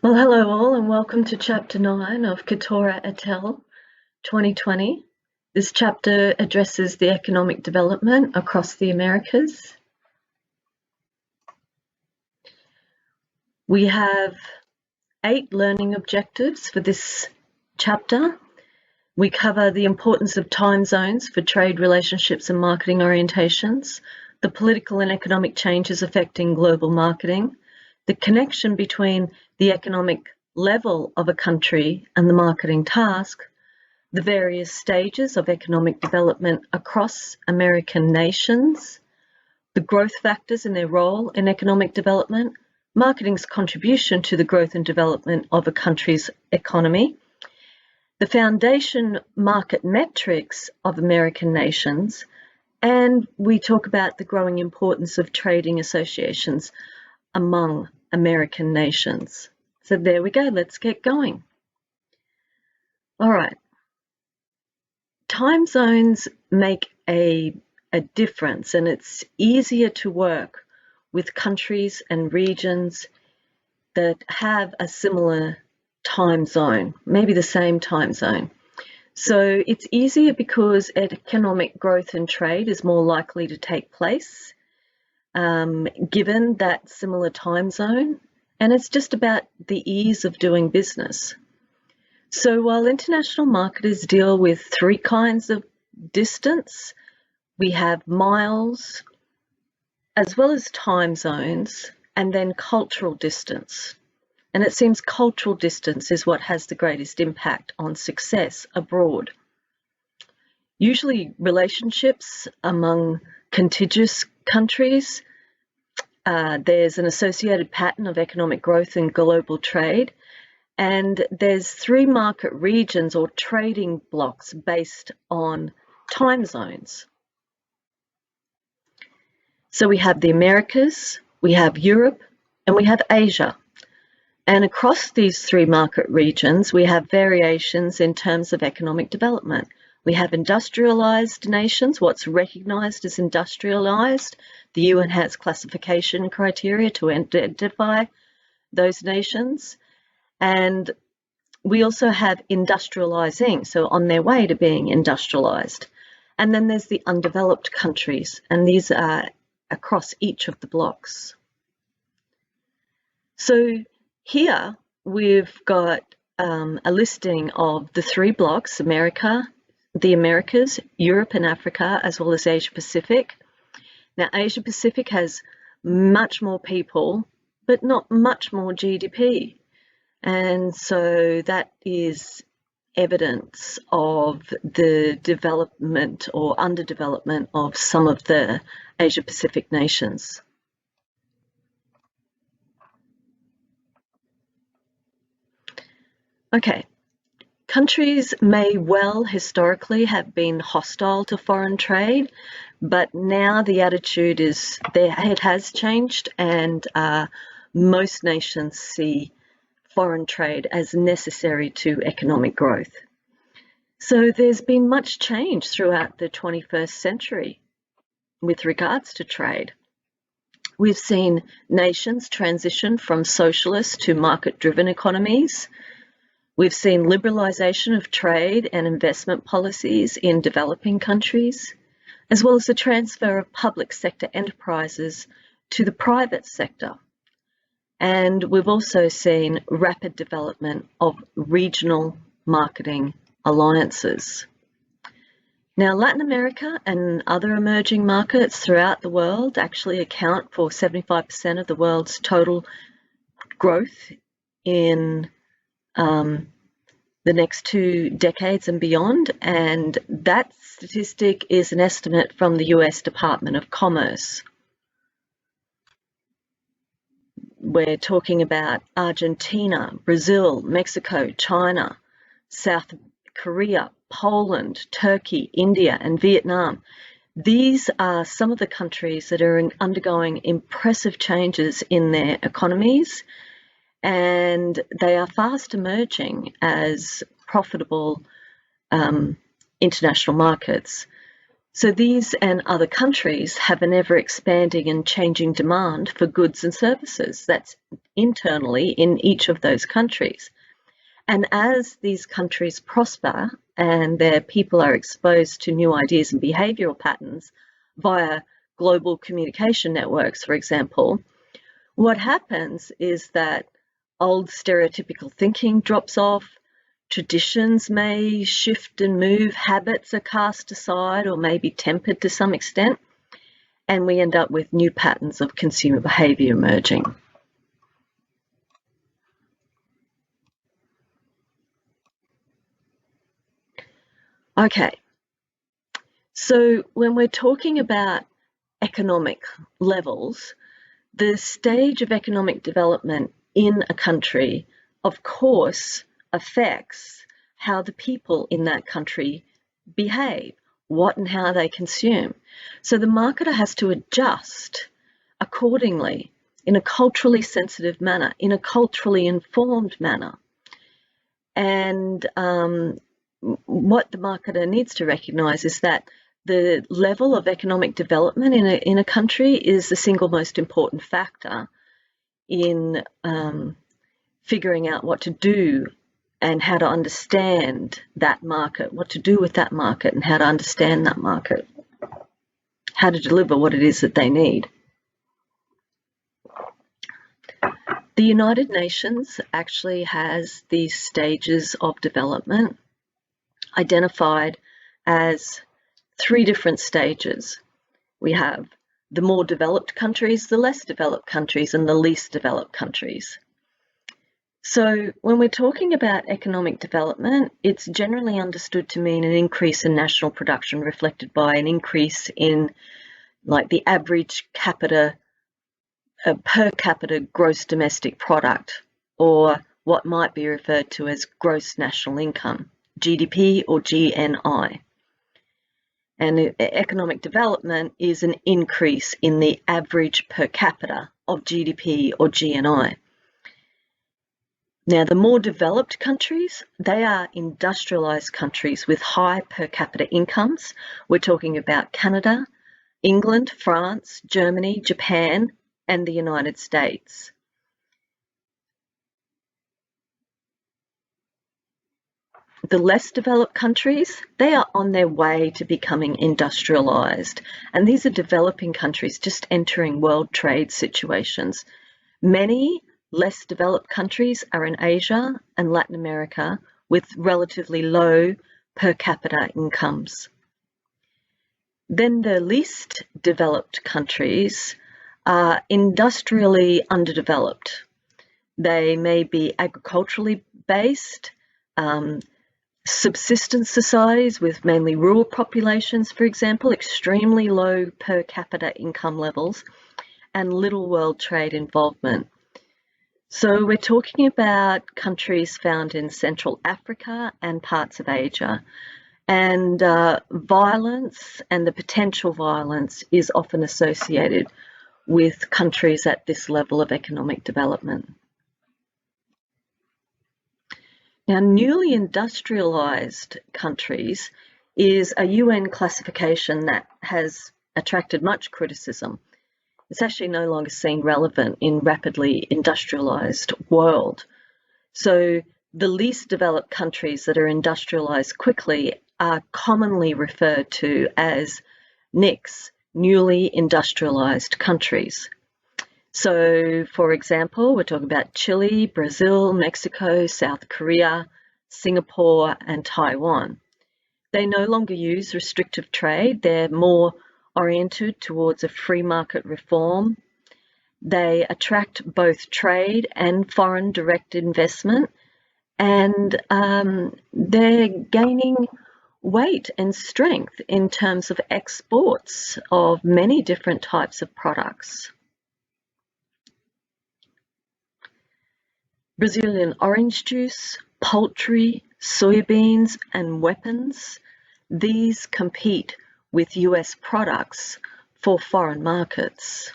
Well, hello all and welcome to Chapter 9 of Katora et al. 2020. This chapter addresses the economic development across the Americas. We have 8 learning objectives for this chapter. We cover the importance of time zones for trade relationships and marketing orientations, the political and economic changes affecting global marketing, the connection between the economic level of a country and the marketing task, the various stages of economic development across American nations, the growth factors and their role in economic development, marketing's contribution to the growth and development of a country's economy, the foundation market metrics of American nations, and we talk about the growing importance of trading associations among American nations. So there we go, let's get going. All right. Time zones make a difference, and it's easier to work with countries and regions that have a similar time zone, maybe the same time zone. So it's easier because economic growth and trade is more likely to take place given that similar time zone, and it's just about the ease of doing business. So while international marketers deal with 3 kinds of distance, we have miles, as well as time zones, and then cultural distance. And it seems cultural distance is what has the greatest impact on success abroad. Usually relationships among contiguous countries, there's an associated pattern of economic growth and global trade, and there's 3 market regions or trading blocks based on time zones. So we have the Americas, we have Europe, and we have Asia. And across these 3 market regions, we have variations in terms of economic development. We have industrialized nations, what's recognized as industrialized. The UN has classification criteria to identify those nations. And we also have industrializing, so on their way to being industrialized. And then there's the undeveloped countries, and these are across each of the blocks. So here we've got a listing of the 3 blocks: the Americas, Europe and Africa, as well as Asia Pacific. Now, Asia Pacific has much more people, but not much more GDP. And so that is evidence of the development or underdevelopment of some of the Asia Pacific nations. Okay. Countries may well historically have been hostile to foreign trade, but now the attitude is it has changed, and most nations see foreign trade as necessary to economic growth. So there's been much change throughout the 21st century with regards to trade. We've seen nations transition from socialist to market-driven economies. We've seen liberalisation of trade and investment policies in developing countries, as well as the transfer of public sector enterprises to the private sector. And we've also seen rapid development of regional marketing alliances. Now, Latin America and other emerging markets throughout the world actually account for 75% of the world's total growth in the next 2 decades and beyond, and that statistic is an estimate from the US Department of Commerce. We're talking about Argentina, Brazil, Mexico, China, South Korea, Poland, Turkey, India, and Vietnam. These are some of the countries that are undergoing impressive changes in their economies, and they are fast emerging as profitable international markets. So these and other countries have an ever-expanding and changing demand for goods and services. That's internally in each of those countries. And as these countries prosper and their people are exposed to new ideas and behavioural patterns via global communication networks, for example, what happens is that old stereotypical thinking drops off, traditions may shift and move, habits are cast aside or maybe tempered to some extent, and we end up with new patterns of consumer behaviour emerging. Okay, so when we're talking about economic levels, the stage of economic development in a country, of course, affects how the people in that country behave, what and how they consume. So the marketer has to adjust accordingly in a culturally sensitive manner, in a culturally informed manner. And what the marketer needs to recognise is that the level of economic development in a country is the single most important factor in figuring out what to do and how to understand that market, what to do with that market and how to understand that market, how to deliver what it is that they need. The United Nations actually has these stages of development identified as 3 different stages. We have the more developed countries, the less developed countries, and the least developed countries. So when we're talking about economic development, it's generally understood to mean an increase in national production reflected by an increase in like the average per capita gross domestic product, or what might be referred to as gross national income, GDP or GNI. And economic development is an increase in the average per capita of GDP or GNI. Now, the more developed countries, they are industrialized countries with high per capita incomes. We're talking about Canada, England, France, Germany, Japan, and the United States. The less developed countries, they are on their way to becoming industrialized. And these are developing countries just entering world trade situations. Many less developed countries are in Asia and Latin America with relatively low per capita incomes. Then the least developed countries are industrially underdeveloped. They may be agriculturally based, subsistence societies with mainly rural populations, for example, extremely low per capita income levels, and little world trade involvement. So we're talking about countries found in Central Africa and parts of Asia. And violence and the potential violence is often associated with countries at this level of economic development. Now, newly industrialized countries is a UN classification that has attracted much criticism. It's actually no longer seen relevant in rapidly industrialized world. So the least developed countries that are industrialized quickly are commonly referred to as NICs, newly industrialized countries. So, for example, we're talking about Chile, Brazil, Mexico, South Korea, Singapore, and Taiwan. They no longer use restrictive trade. They're more oriented towards a free market reform. They attract both trade and foreign direct investment, and they're gaining weight and strength in terms of exports of many different types of products. Brazilian orange juice, poultry, soybeans, and weapons, these compete with US products for foreign markets.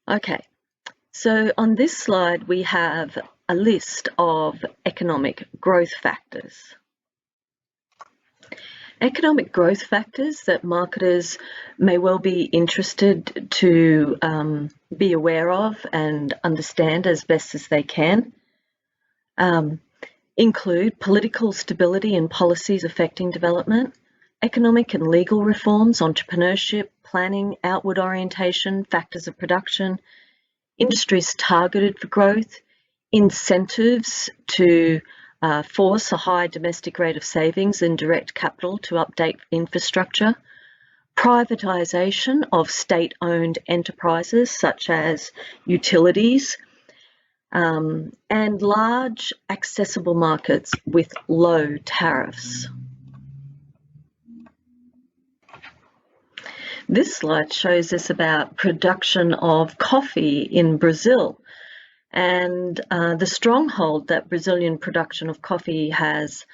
Okay, so on this slide we have a list of economic growth factors. Economic growth factors that marketers may well be interested to be aware of and understand as best as they can include political stability and policies affecting development, economic and legal reforms, entrepreneurship, planning, outward orientation, factors of production, industries targeted for growth, incentives to force a high domestic rate of savings in direct capital to update infrastructure, privatisation of state-owned enterprises such as utilities, and large accessible markets with low tariffs. This slide shows us about production of coffee in Brazil. And the stronghold that Brazilian production of coffee has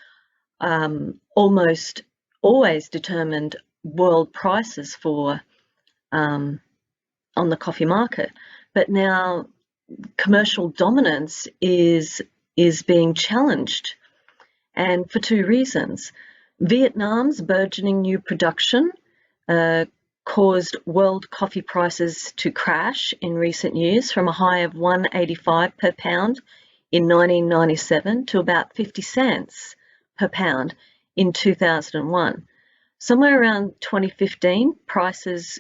almost always determined world prices for on the coffee market. But now commercial dominance is being challenged, and for two reasons. Vietnam's burgeoning new production caused world coffee prices to crash in recent years from a high of $1.85 per pound in 1997 to about 50 cents per pound in 2001. Somewhere around 2015, prices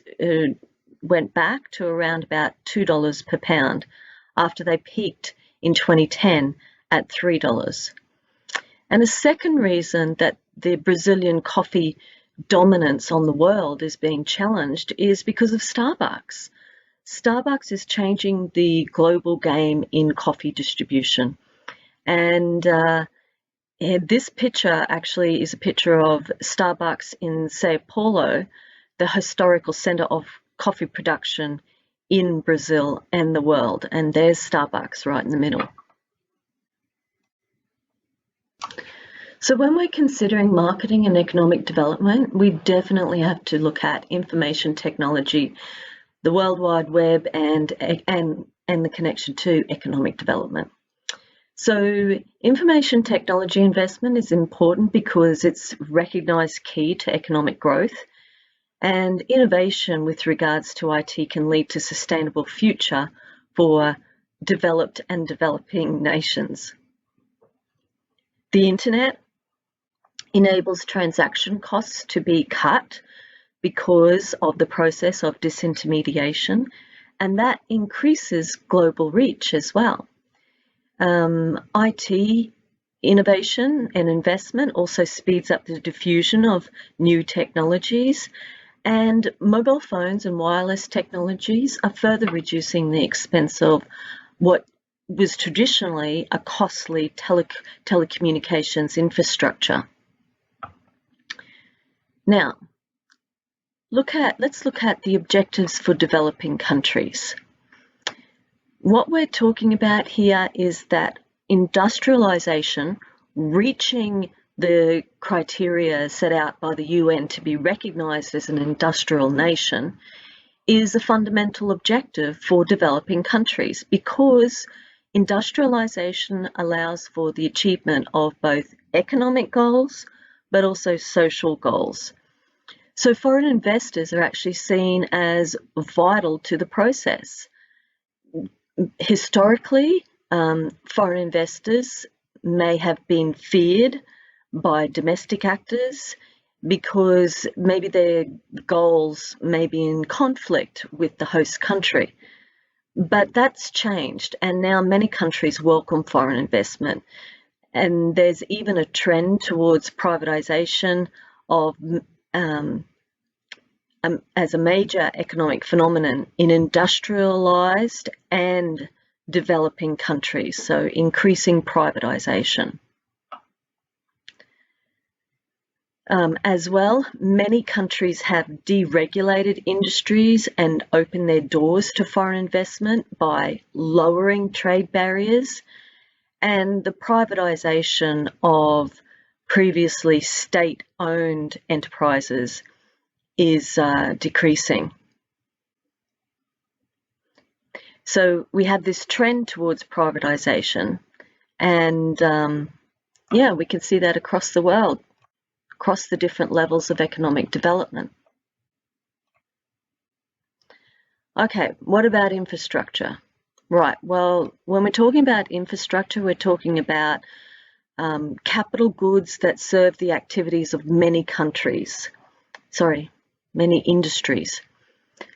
went back to around about $2 per pound after they peaked in 2010 at $3. And a second reason that the Brazilian coffee dominance on the world is being challenged is because of Starbucks. Starbucks is changing the global game in coffee distribution. And this picture actually is a picture of Starbucks in Sao Paulo, the historical center of coffee production in Brazil and the world. And there's Starbucks right in the middle. So when we're considering marketing and economic development, we definitely have to look at information technology, the World Wide Web, and the connection to economic development. So information technology investment is important because it's recognized key to economic growth, and innovation with regards to IT can lead to sustainable future for developed and developing nations. The internet enables transaction costs to be cut because of the process of disintermediation, and that increases global reach as well. IT innovation and investment also speeds up the diffusion of new technologies, and mobile phones and wireless technologies are further reducing the expense of what was traditionally a costly telecommunications infrastructure. Now, let's look at the objectives for developing countries. What we're talking about here is that industrialization, reaching the criteria set out by the UN to be recognized as an industrial nation, is a fundamental objective for developing countries because industrialization allows for the achievement of both economic goals but also social goals. So foreign investors are actually seen as vital to the process. Historically, foreign investors may have been feared by domestic actors because maybe their goals may be in conflict with the host country. But that's changed, and now many countries welcome foreign investment. And there's even a trend towards privatization of as a major economic phenomenon in industrialized and developing countries, so increasing privatization. As well, many countries have deregulated industries and opened their doors to foreign investment by lowering trade barriers, and the privatization of previously state-owned enterprises is decreasing. So we have this trend towards privatization, and yeah, we can see that across the world across the different levels of economic development. Okay, what about infrastructure? Right, well, when we're talking about infrastructure, we're talking about capital goods that serve the activities of many industries,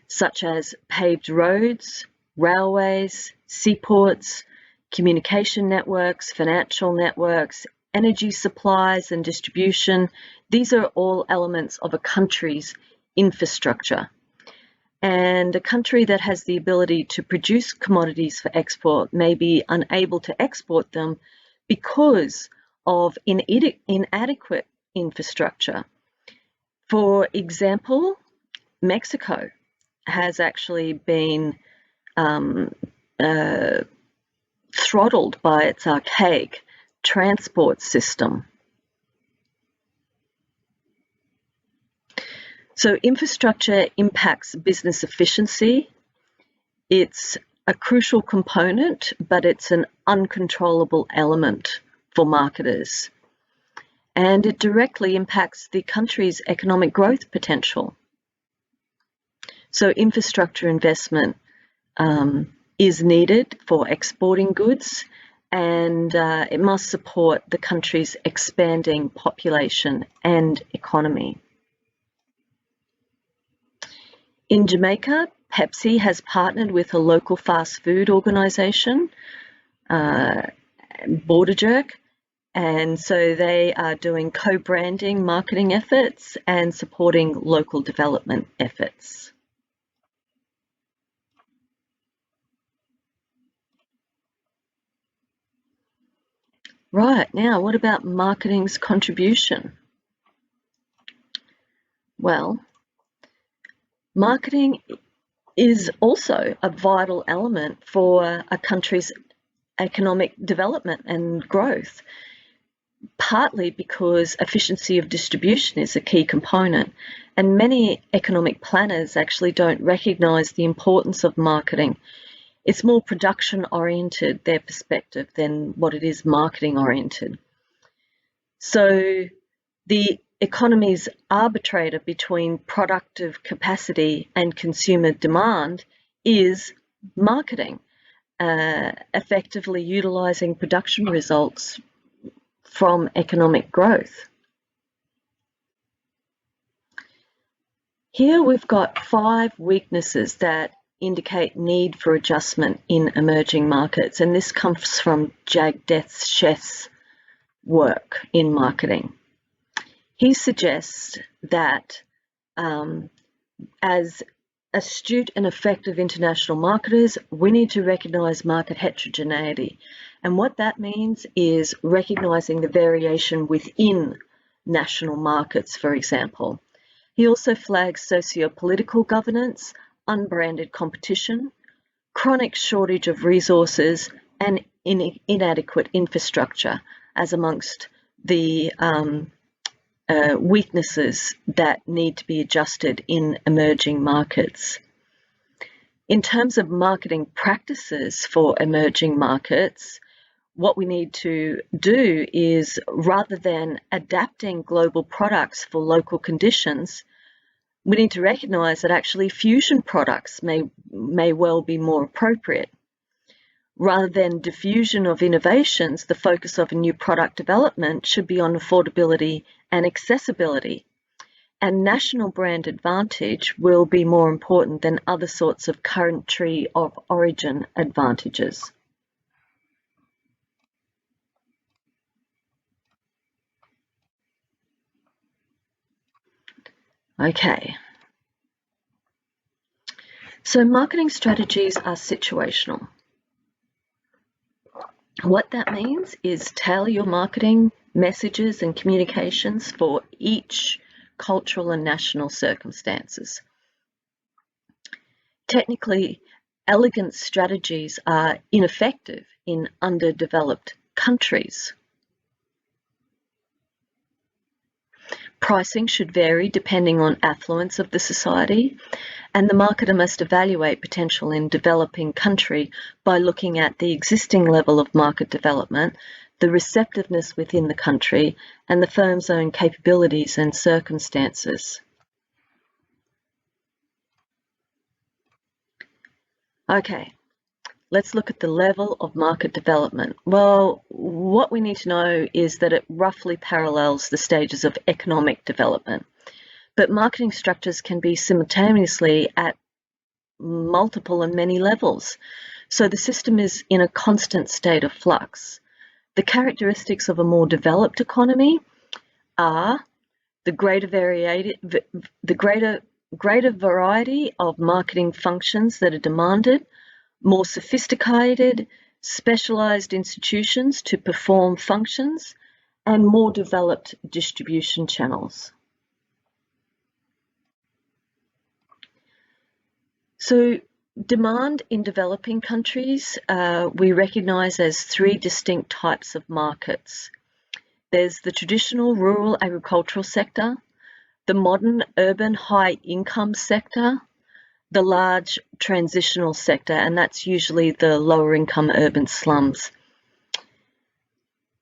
such as paved roads, railways, seaports, communication networks, financial networks, energy supplies and distribution. These are all elements of a country's infrastructure. And a country that has the ability to produce commodities for export may be unable to export them because of inadequate infrastructure. For example, Mexico has actually been throttled by its archaic transport system. So infrastructure impacts business efficiency. It's a crucial component, but it's an uncontrollable element for marketers. And it directly impacts the country's economic growth potential. So infrastructure investment is needed for exporting goods, and it must support the country's expanding population and economy. In Jamaica, Pepsi has partnered with a local fast food organisation, Border Jerk, and so they are doing co-branding marketing efforts and supporting local development efforts. Right, now what about marketing's contribution? Well, marketing is also a vital element for a country's economic development and growth, partly because efficiency of distribution is a key component, and many economic planners actually don't recognise the importance of marketing. It's more production-oriented, their perspective, than what it is marketing-oriented. So the economy's arbitrator between productive capacity and consumer demand is marketing, effectively utilising production results from economic growth. Here we've got 5 weaknesses that indicate need for adjustment in emerging markets, and this comes from Jagdish Sheth's work in marketing. He suggests that as astute and effective international marketers, we need to recognise market heterogeneity. And what that means is recognising the variation within national markets, for example. He also flags socio-political governance, unbranded competition, chronic shortage of resources, and inadequate infrastructure as amongst the weaknesses that need to be adjusted in emerging markets. In terms of marketing practices for emerging markets, what we need to do is, rather than adapting global products for local conditions, we need to recognise that actually fusion products may well be more appropriate. Rather than diffusion of innovations, the focus of a new product development should be on affordability and accessibility. And national brand advantage will be more important than other sorts of country of origin advantages. Okay. So marketing strategies are situational. What that means is tailor your marketing messages and communications for each cultural and national circumstances. Technically, elegant strategies are ineffective in underdeveloped countries. Pricing should vary depending on affluence of the society, and the marketer must evaluate potential in developing country by looking at the existing level of market development, the receptiveness within the country, and the firm's own capabilities and circumstances. Okay, let's look at the level of market development. Well, what we need to know is that it roughly parallels the stages of economic development, but marketing structures can be simultaneously at multiple and many levels. So the system is in a constant state of flux. The characteristics of a more developed economy are the greater variety of marketing functions that are demanded, more sophisticated, specialized institutions to perform functions, and more developed distribution channels. So demand in developing countries we recognise as three distinct types of markets. There's the traditional rural agricultural sector, the modern urban high income sector, the large transitional sector, and that's usually the lower income urban slums.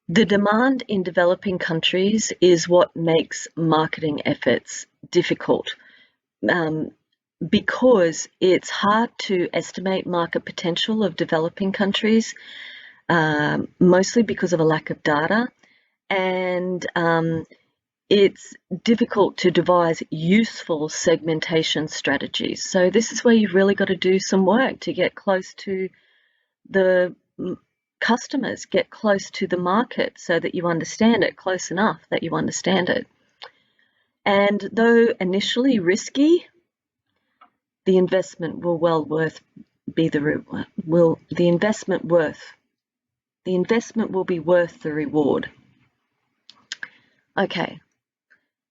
The demand in developing countries is what makes marketing efforts difficult. Because it's hard to estimate market potential of developing countries, mostly because of a lack of data, and it's difficult to devise useful segmentation strategies. So this is where you've really got to do some work to get close to the customers, get close to the market so that you understand it, close enough that you understand it. And though initially risky, the investment will be worth the reward. Okay,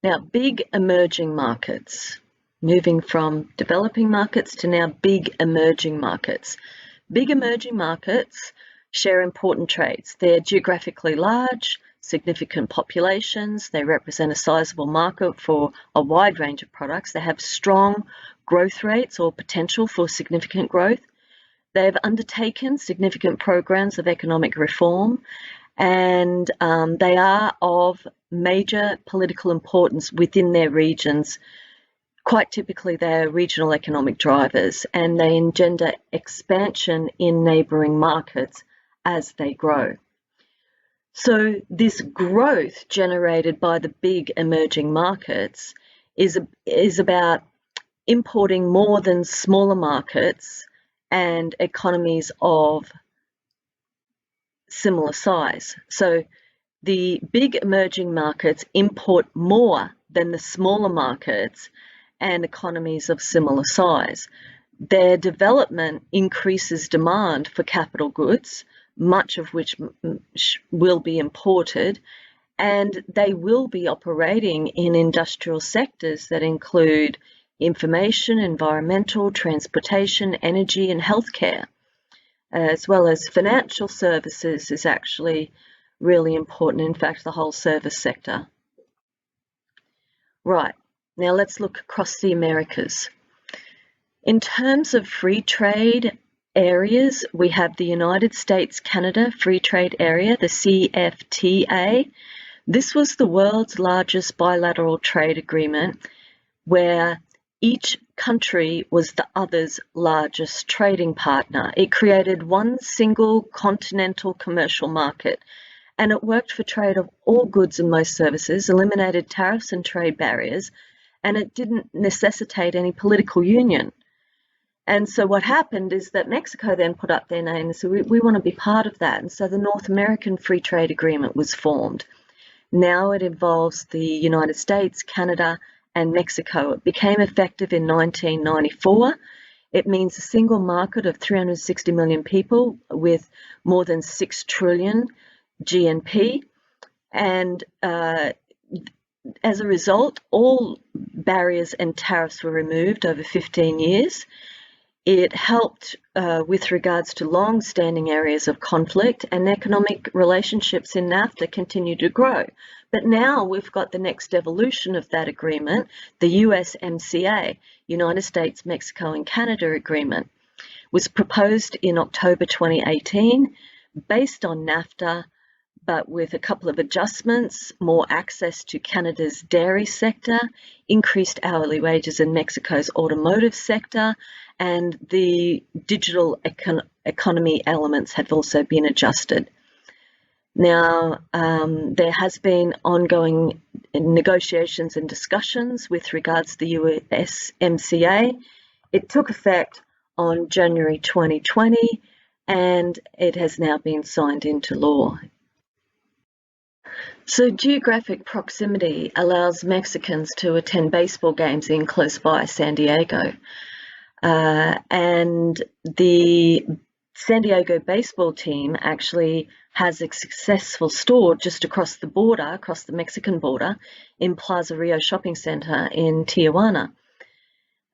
now big emerging markets, moving from developing markets to now big emerging markets. Big emerging markets share important traits. They're geographically large, significant populations, they represent a sizable market for a wide range of products, they have strong growth rates or potential for significant growth. They've undertaken significant programs of economic reform, and they are of major political importance within their regions. Quite typically, they're regional economic drivers, and they engender expansion in neighbouring markets as they grow. So this growth generated by the big emerging markets is about importing more than smaller markets and economies of similar size. So the big emerging markets import more than the smaller markets and economies of similar size. Their development increases demand for capital goods, much of which will be imported, and they will be operating in industrial sectors that include information, environmental, transportation, energy, and healthcare, as well as financial services is actually really important. In fact, the whole service sector. Right, now let's look across the Americas. In terms of free trade areas, we have the United States-Canada Free Trade Area, the CFTA. This was the world's largest bilateral trade agreement where each country was the other's largest trading partner. It created one single continental commercial market, and it worked for trade of all goods and most services, eliminated tariffs and trade barriers, and it didn't necessitate any political union. And so what happened is that Mexico then put up their name and said, we want to be part of that. And so the North American Free Trade Agreement was formed. Now it involves the United States, Canada, and Mexico. It became effective in 1994. It means a single market of 360 million people with more than 6 trillion GNP. And as a result, all barriers and tariffs were removed over 15 years. It helped with regards to long-standing areas of conflict, and economic relationships in NAFTA continue to grow. But now we've got the next evolution of that agreement, the USMCA, United States, Mexico and Canada Agreement, was proposed in October 2018, based on NAFTA, but with a couple of adjustments, more access to Canada's dairy sector, increased hourly wages in Mexico's automotive sector, and the digital economy elements have also been adjusted. Now, there has been ongoing negotiations and discussions with regards to the USMCA. It took effect on January 2020, and it has now been signed into law. So geographic proximity allows Mexicans to attend baseball games in close by San Diego. And the San Diego baseball team actually has a successful store just across the border, across the Mexican border, in Plaza Rio Shopping Center in Tijuana.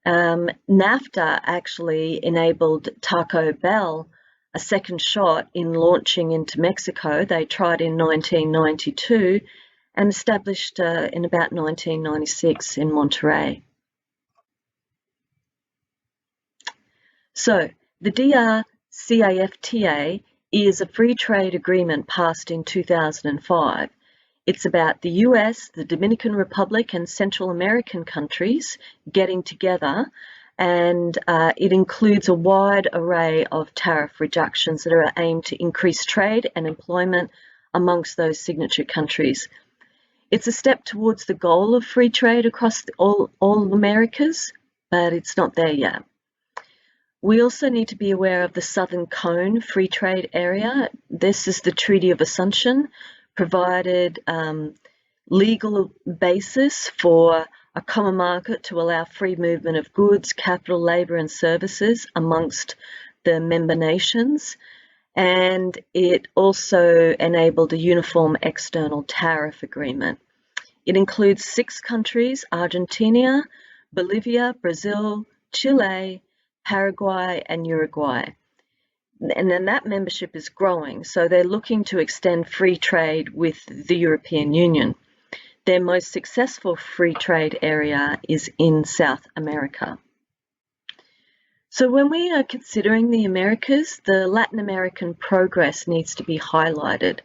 NAFTA actually enabled Taco Bell a second shot in launching into Mexico. They tried in 1992 and established in about 1996 in Monterrey. So the DR-CAFTA is a free trade agreement passed in 2005. It's about the US, the Dominican Republic, and Central American countries getting together, and it includes a wide array of tariff reductions that are aimed to increase trade and employment amongst those signatory countries. It's a step towards the goal of free trade across all Americas, but it's not there yet. We also need to be aware of the Southern Cone Free Trade Area. This is the Treaty of Assumption, provided legal basis for a common market to allow free movement of goods, capital, labour and services amongst the member nations. And it also enabled a uniform external tariff agreement. It includes 6 countries: Argentina, Bolivia, Brazil, Chile, Paraguay and Uruguay. And then that membership is growing, so they're looking to extend free trade with the European Union. Their most successful free trade area is in South America. So when we are considering the Americas, the Latin American progress needs to be highlighted.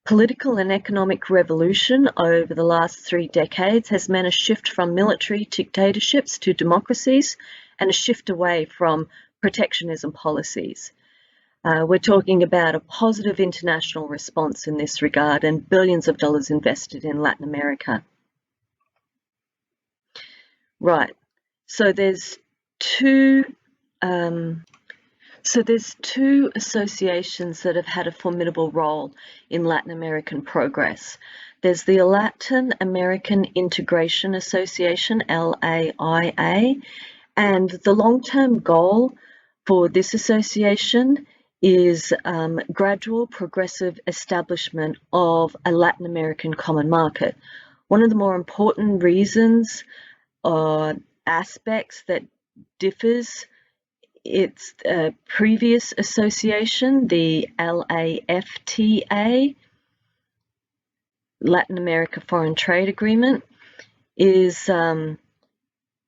Political and economic revolution over the last 3 decades has meant a shift from military dictatorships to democracies and a shift away from protectionism policies. We're talking about a positive international response in this regard and billions of dollars invested in Latin America. Right, so there's two associations that have had a formidable role in Latin American progress. There's the Latin American Integration Association, LAIA, and the long-term goal for this association is gradual progressive establishment of a Latin American common market. One of the more important reasons or aspects that differs its previous association, the LAFTA, Latin America Foreign Trade Agreement, is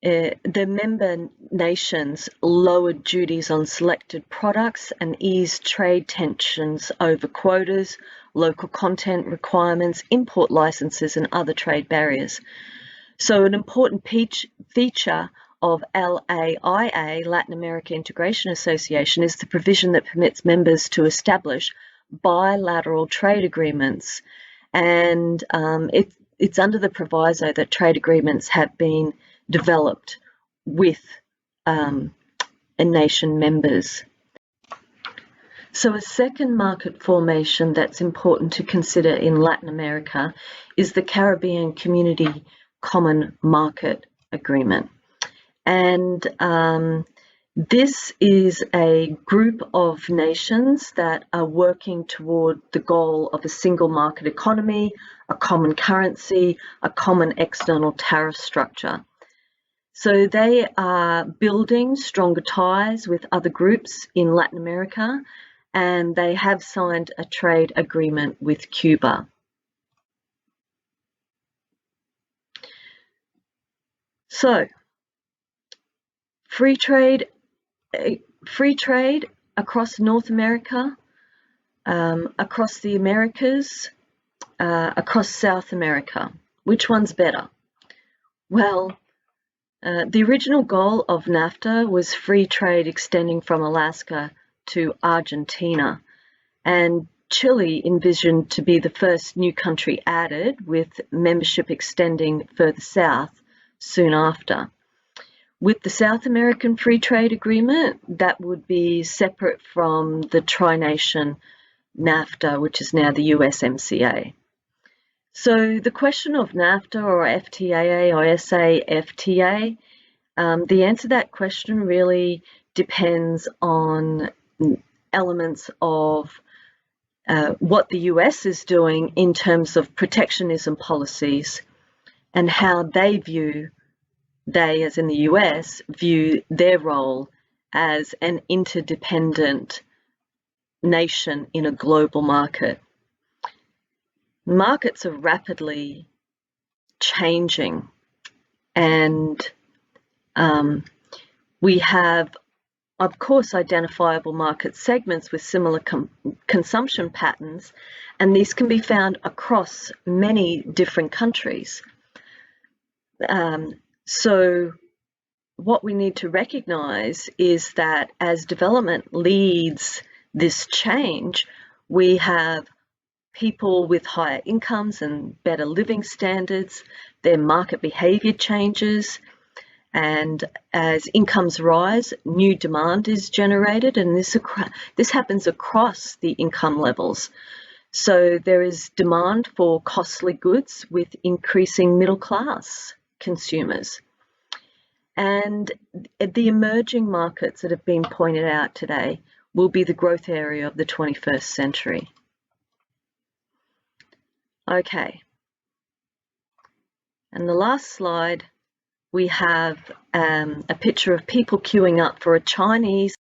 the member nations lowered duties on selected products and eased trade tensions over quotas, local content requirements, import licenses and other trade barriers. So an important feature of LAIA, Latin America Integration Association, is the provision that permits members to establish bilateral trade agreements. And it's under the proviso that trade agreements have been developed with nation members. So a second market formation that's important to consider in Latin America is the Caribbean Community Common Market Agreement. And this is a group of nations that are working toward the goal of a single market economy, a common currency, a common external tariff structure. So they are building stronger ties with other groups in Latin America, and they have signed a trade agreement with Cuba. So, free trade across North America across the Americas, across South America. Which one's better? Well, the original goal of NAFTA was free trade extending from Alaska to Argentina, and Chile envisioned to be the first new country added, with membership extending further south soon after. With the South American Free Trade Agreement, that would be separate from the tri-nation NAFTA, which is now the USMCA. So the question of NAFTA or FTAA, or I say FTA, the answer to that question really depends on elements of what the US is doing in terms of protectionism policies and how they, as in the US, view their role as an interdependent nation in a global market. Markets are rapidly changing, and we have, of course, identifiable market segments with similar consumption patterns, and these can be found across many different countries. So what we need to recognize is that as development leads this change, we have people with higher incomes and better living standards, their market behavior changes, and as incomes rise, new demand is generated, and this happens across the income levels. So there is demand for costly goods with increasing middle class consumers. And the emerging markets that have been pointed out today will be the growth area of the 21st century. Okay, and the last slide, we have a picture of people queuing up for a Chinese